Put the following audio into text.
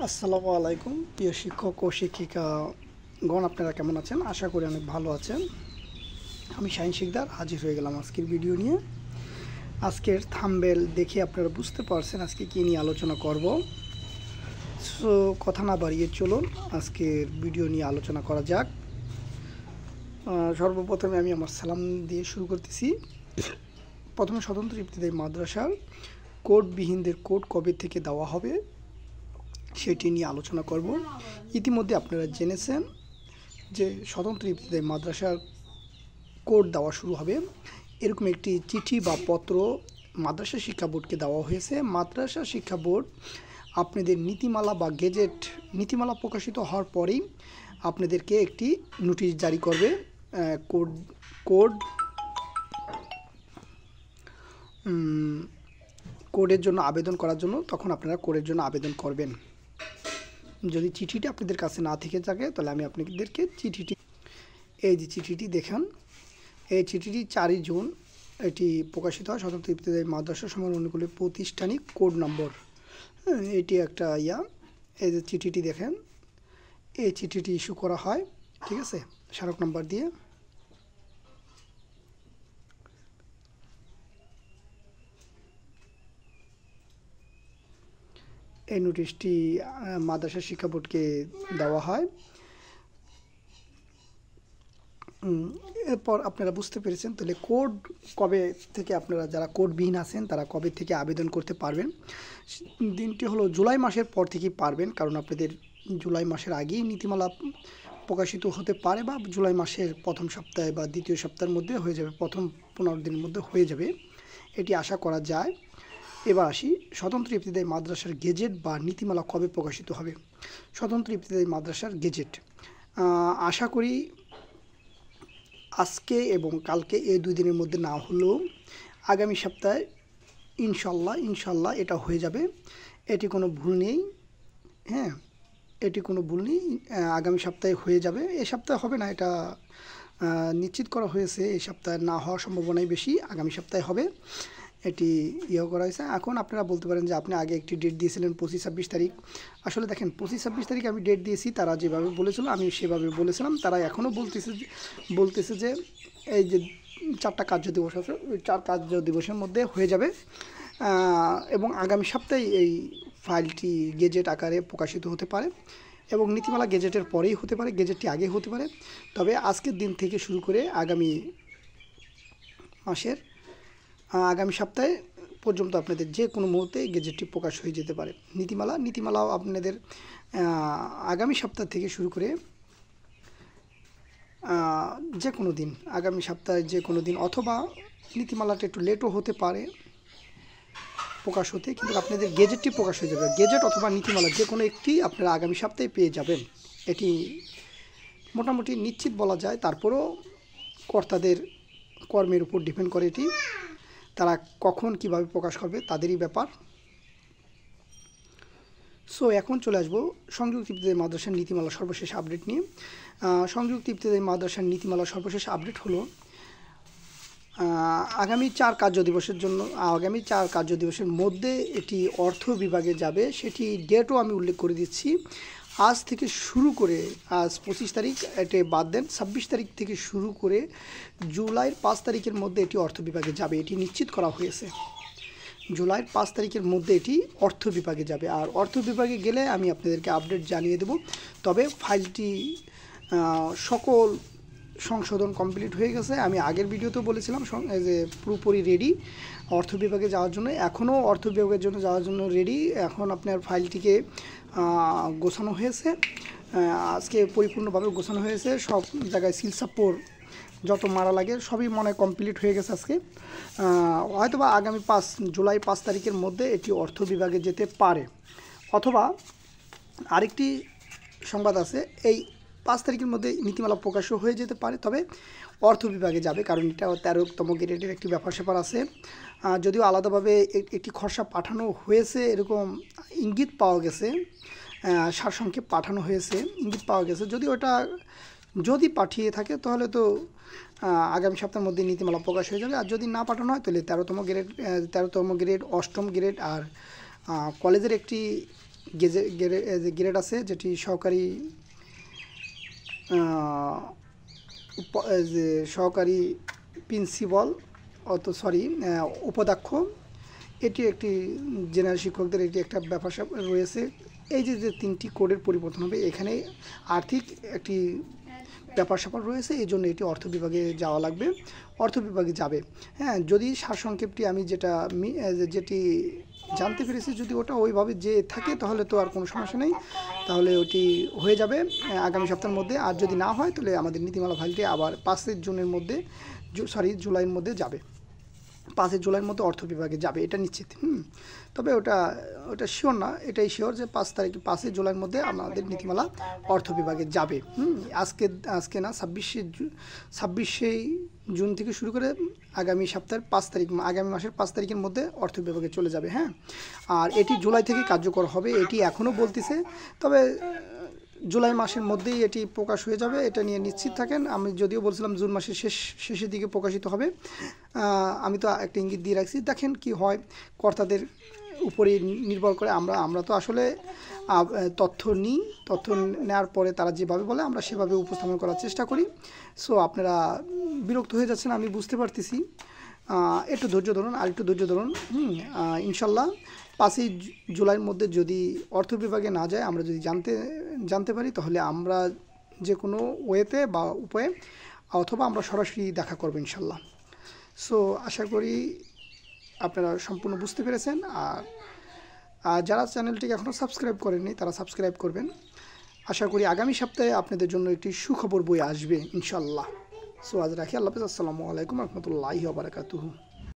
আসসালামু আলাইকুম প্রিয় শিক্ষক ও শিক্ষিকাগণ, আপনারা কেমন আছেন? আশা করি অনেক ভালো আছেন। আমি শাহিন শিকদার হাজির হয়ে গেলাম আজকের ভিডিও নিয়ে। আজকের থাম্বনেল দেখে আপনারা বুঝতে পারছেন আজকে কী নিয়ে আলোচনা করব। সো কথা না বাড়িয়ে চলুন আজকের ভিডিও নিয়ে আলোচনা করা যাক। সর্বপ্রথমে আমি আমার সালাম দিয়ে শুরু করতেছি। প্রথমে স্বতন্ত্র ইবতেদায়ী মাদ্রাসার কোডবিহীনদের কোড কবে থেকে দেওয়া হবে সেটি নিয়ে আলোচনা করব। ইতিমধ্যে আপনারা জেনেছেন যে স্বতন্ত্র ইবতেদায়ী মাদ্রাসার কোড দেওয়া শুরু হবে, এরকম একটি চিঠি বা পত্র মাদ্রাসা শিক্ষা বোর্ডকে দেওয়া হয়েছে। মাদ্রাসা শিক্ষা বোর্ড আপনাদের নীতিমালা বা গেজেট নীতিমালা প্রকাশিত হওয়ার পরেই আপনাদেরকে একটি নোটিশ জারি করবে কোড কোড কোডের জন্য আবেদন করার জন্য। তখন আপনারা কোডের জন্য আবেদন করবেন। যদি চিঠিটি আপনাদের কাছে না থেকে থাকে তাহলে আমি আপনাদেরকে এই যে চিঠিটি দেখেন, এই চিঠিটি 4 জুন এটি প্রকাশিত হয়। স্বতন্ত্র ইবতেদায়ী মাদ্রাসা সমূহের অনুকূলে প্রাতিষ্ঠানিক কোড নম্বর, এটি একটা এই যে চিঠিটি দেখেন, এই চিঠিটি ইস্যু করা হয়, ঠিক আছে, স্মারক নাম্বার দিয়ে। এই নোটিশটি মাদ্রাসা শিক্ষা বোর্ডকে দেওয়া হয়। এরপর আপনারা বুঝতে পেরেছেন তাহলে কোড কবে থেকে আপনারা যারা কোডবিহীন আছেন তারা কবে থেকে আবেদন করতে পারবেন। দিনটি হলো জুলাই মাসের পর থেকেই পারবেন, কারণ আপনাদের জুলাই মাসের আগেই নীতিমালা প্রকাশিত হতে পারে, বা জুলাই মাসের প্রথম সপ্তাহে বা দ্বিতীয় সপ্তাহের মধ্যে হয়ে যাবে, প্রথম 15 দিনের মধ্যে হয়ে যাবে, এটি আশা করা যায়। এবার আসি স্বতন্ত্র ইবতেদায়ী মাদ্রাসার গেজেট বা নীতিমালা কবে প্রকাশিত হবে। স্বতন্ত্র ইবতেদায়ী মাদ্রাসার গেজেট আশা করি আজকে এবং কালকে এই 2 দিনের মধ্যে না হলেও আগামী সপ্তাহে ইনশাল্লাহ এটা হয়ে যাবে। এটি কোনো ভুল নেই, হ্যাঁ, এটি কোনো ভুল নেই, আগামী সপ্তাহে হয়ে যাবে। এ সপ্তাহে হবে না, এটা নিশ্চিত করা হয়েছে। এই সপ্তাহে না হওয়ার সম্ভাবনাই বেশি, আগামী সপ্তাহে হবে, এটি করা হয়েছে। এখন আপনারা বলতে পারেন যে আপনি আগে একটি ডেট দিয়েছিলেন 25-26 তারিখ। আসলে দেখেন 25-26 তারিখ আমি ডেট দিয়েছি, তারা যেভাবে বলেছিল আমি সেভাবে বলেছিলাম। তারা এখনও বলতেছে যে এই যে 4টা কার্য দিবস আছে, ওই 4 কার্য দিবসের মধ্যে হয়ে যাবে, এবং আগামী সপ্তাহে এই ফাইলটি গেজেট আকারে প্রকাশিত হতে পারে, এবং নীতিমালা গেজেটের পরেই হতে পারে, গেজেটটি আগে হতে পারে। তবে আজকের দিন থেকে শুরু করে আগামী মাসের আগামী সপ্তাহে পর্যন্ত আপনাদের যে কোনো মুহূর্তে গেজেটটি প্রকাশ হয়ে যেতে পারে। নীতিমালাও আপনাদের আগামী সপ্তাহ থেকে শুরু করে যে কোনো দিন, আগামী সপ্তাহে যে কোনো দিন, অথবা নীতিমালাটা একটু লেটও হতে পারে প্রকাশ হতে, কিন্তু আপনাদের গেজেটটি প্রকাশ হয়ে যাবে। গেজেট অথবা নীতিমালা যে কোনো একটি আপনারা আগামী সপ্তাহে পেয়ে যাবেন, এটি মোটামুটি নিশ্চিত বলা যায়। তারপরেও কর্তাদের কর্মের উপর ডিপেন্ড করে, এটি তারা কখন কিভাবে প্রকাশ করবে তাদেরই ব্যাপার। সো এখন চলে আসবো সংযুক্ত ইবতেদায়ী মাদ্রাসার নীতিমালা সর্বশেষ আপডেট নিয়ে। সংযুক্ত ইবতেদায়ী মাদ্রাসার নীতিমালা সর্বশেষ আপডেট হলো আগামী 4 কার্য দিবসের মধ্যে এটি অর্থ বিভাগে যাবে। সেটি ডেটও আমি উল্লেখ করে দিচ্ছি। আজ থেকে শুরু করে, আজ 25 তারিখ, এটি বাদ দেন, 26 তারিখ থেকে শুরু করে জুলাইয়ের 5 তারিখের মধ্যে এটি অর্থ বিভাগে যাবে, এটি নিশ্চিত করা হয়েছে। জুলাইয়ের 5 তারিখের মধ্যে এটি অর্থ বিভাগে যাবে, আর অর্থ বিভাগে গেলে আমি আপনাদেরকে আপডেট জানিয়ে দেব। তবে ফাইলটি সকল সংশোধন কমপ্লিট হয়ে গেছে। আমি আগের ভিডিওতেও বলেছিলাম যে পুরোপুরি রেডি অর্থ বিভাগে যাওয়ার জন্য, এখনও অর্থ বিভাগের জন্য যাওয়ার জন্য রেডি। এখন আপনার ফাইলটিকে গোছানো হয়েছে, আজকে পরিপূর্ণভাবে গোছানো হয়েছে, সব জায়গায় সিলসাপ্পর যত মারা লাগে সবই মনে কমপ্লিট হয়ে গেছে আজকে। হয়তোবা আগামী জুলাই 5 তারিখের মধ্যে এটি অর্থ বিভাগে যেতে পারে, অথবা আরেকটি সংবাদ আছে, এই 5 তারিখের মধ্যে নীতিমালা প্রকাশও হয়ে যেতে পারে, তবে অর্থ বিভাগে যাবে, কারণ এটা 13তম গ্রেডের একটি ব্যাপার আছে। যদিও আলাদাভাবে একটি খসড়া পাঠানো হয়েছে এরকম ইঙ্গিত পাওয়া গেছে, সারসংক্ষেপ পাঠানো হয়েছে ইঙ্গিত পাওয়া গেছে। যদি পাঠিয়ে থাকে তাহলে তো আগামী সপ্তাহের মধ্যে নীতিমালা প্রকাশ হয়ে যাবে, আর যদি না পাঠানো হয় তাহলে 13তম গ্রেড 8ম গ্রেড আর কলেজের একটি গ্রেড আছে, যেটি সহকারী যে সহকারী প্রিন্সিপাল উপাধ্যক্ষ, এটি একটি জেনারেল শিক্ষকদের এটি একটা ব্যাপার রয়েছে। এই যে যে 3টি কোডের পরিবর্তন হবে, এখানে আর্থিক একটি ব্যাপার স্যাপার রয়েছে, এই জন্য এটি অর্থ বিভাগে যাওয়া লাগবে, অর্থ বিভাগে যাবে। হ্যাঁ, যদি সারসংক্ষেপটি আমি যেটি জানতে পেরেছি, যদি ওটা ওইভাবে যে থাকে তাহলে তো আর কোনো সমস্যা নেই, তাহলে ওটি হয়ে যাবে আগামী সপ্তাহের মধ্যে। আর যদি না হয় তাহলে আমাদের নীতিমালা ফাইলটি আবার 5 জুলাইয়ের মধ্যে যাবে, 5 জুলাইয়ের মধ্যে অর্থ বিভাগে যাবে, এটা নিশ্চিত। তবে ওটা শিওর না, এটাই শিওর যে 5 জুলাইয়ের মধ্যে আমাদের নীতিমালা অর্থ বিভাগে যাবে। আজকে না, 26শে জুন থেকে শুরু করে আগামী সপ্তাহের 5 তারিখ, আগামী মাসের 5 তারিখের মধ্যে অর্থ বিভাগে চলে যাবে। হ্যাঁ, আর এটি জুলাই থেকে কার্যকর হবে, এটি এখনও বলতেছে, তবে জুলাই মাসের মধ্যেই এটি প্রকাশ হয়ে যাবে, এটা নিয়ে নিশ্চিত থাকেন। আমি যদিও বলছিলাম জুন মাসের শেষের দিকে প্রকাশিত হবে, আমি তো একটা ইঙ্গিত দিয়ে রাখছি, দেখেন কি হয়। কর্তাদের উপরে নির্ভর করে, আমরা তো আসলে তথ্য নেওয়ার পরে তারা যেভাবে বলে আমরা সেভাবে উপস্থাপন করার চেষ্টা করি। সো আপনারা বিরক্ত হয়ে যাচ্ছেন, আমি বুঝতে পারতেছি, একটু ধৈর্য ধরুন, আর একটু ধৈর্য ধরুন। ইনশাল্লাহ 5 জুলাইয়ের মধ্যে যদি অর্থ বিভাগে না যায়, আমরা যদি জানতে পারি, তাহলে আমরা যে কোনো ওয়েতে বা উপায়ে, অথবা আমরা সরাসরি দেখা করবো ইনশাল্লাহ। সো আশা করি আপনারা সম্পূর্ণ বুঝতে পেরেছেন। আর যারা চ্যানেলটিকে এখনও সাবস্ক্রাইব করেননি তারা সাবস্ক্রাইব করবেন। আশা করি আগামী সপ্তাহে আপনাদের জন্য একটি সুখবর বই আসবে ইনশাল্লাহ। সো আজ রাখি, আল্লাহ হাফেজ, আসসালামু আলাইকুম রহমতুল্লাহি ওয়া বারাকাতুহু।